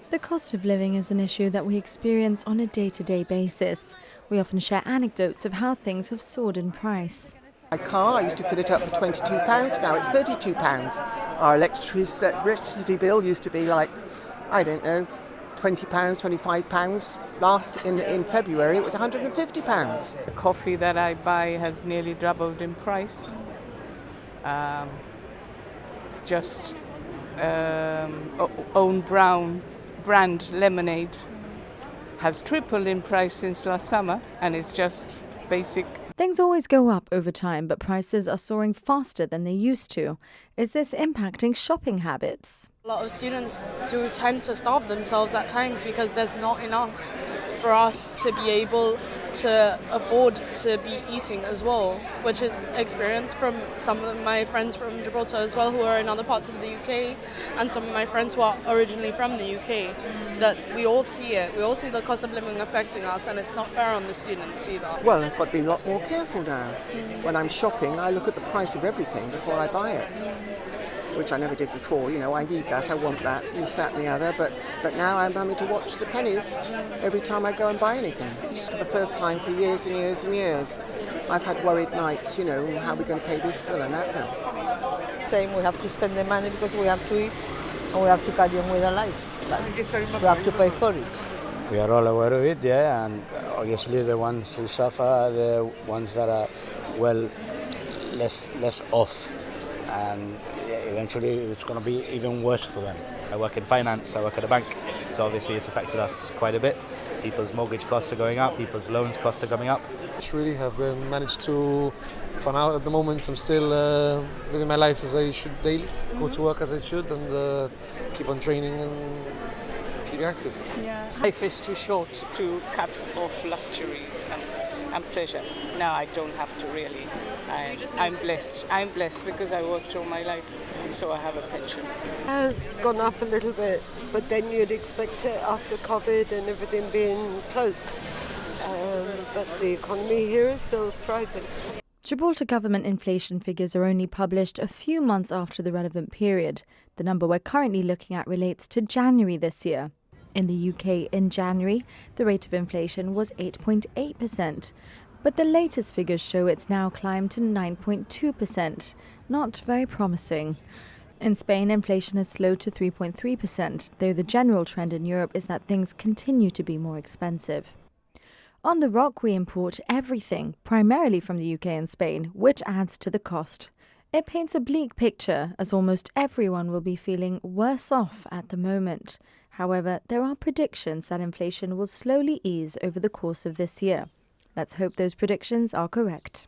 The cost of living is an issue that we experience on a day-to-day basis. We often share anecdotes of how things have soared in price. My car, I used to fill it up for £22, now it's £32. Our electricity bill used to be like, I don't know, £20, £25. In February it was £150. The coffee that I buy has nearly doubled in price. Just own brand lemonade has tripled in price since last summer, and it's just basic. Things always go up over time, but prices are soaring faster than they used to. Is this impacting shopping habits? A lot of students do tend to starve themselves at times because there's not enough for us to be able to afford to be eating as well, which is experienced from some of my friends from Gibraltar as well who are in other parts of the UK, and some of my friends who are originally from the UK, that we all see it. We all see the cost of living affecting us, and it's not fair on the students either. Well, I've got to be a lot more careful now. When I'm shopping, I look at the price of everything before I buy it, which I never did before. You know, I need that, I want that, this, that and the other, but now I'm having to watch the pennies every time I go and buy anything. For the first time for years and years and years, I've had worried nights, you know, how are we going to pay this bill and that bill? Same, we have to spend the money because we have to eat and we have to carry on with our lives, but we have to pay for it. We are all aware of it, yeah, and obviously the ones who suffer are the ones that are, well, less off, and eventually it's going to be even worse for them. I work in finance, I work at a bank, so obviously it's affected us quite a bit. People's mortgage costs are going up, people's loans costs are coming up. I really have managed to, for now at the moment, I'm still living my life as I should daily, go to work as I should, and keep on training and keeping active. Yeah. Life is too short to cut off luxuries and pleasure. Now I don't have to really. I'm blessed. I'm blessed because I worked all my life, and so I have a pension. It has gone up a little bit, but then you'd expect it after COVID and everything being closed. But the economy here is still thriving. Gibraltar government inflation figures are only published a few months after the relevant period. The number we're currently looking at relates to January this year. In the UK in January, the rate of inflation was 8.8%. But the latest figures show it's now climbed to 9.2%. Not very promising. In Spain, inflation has slowed to 3.3%, though the general trend in Europe is that things continue to be more expensive. On the Rock, we import everything, primarily from the UK and Spain, which adds to the cost. It paints a bleak picture, as almost everyone will be feeling worse off at the moment. However, there are predictions that inflation will slowly ease over the course of this year. Let's hope those predictions are correct.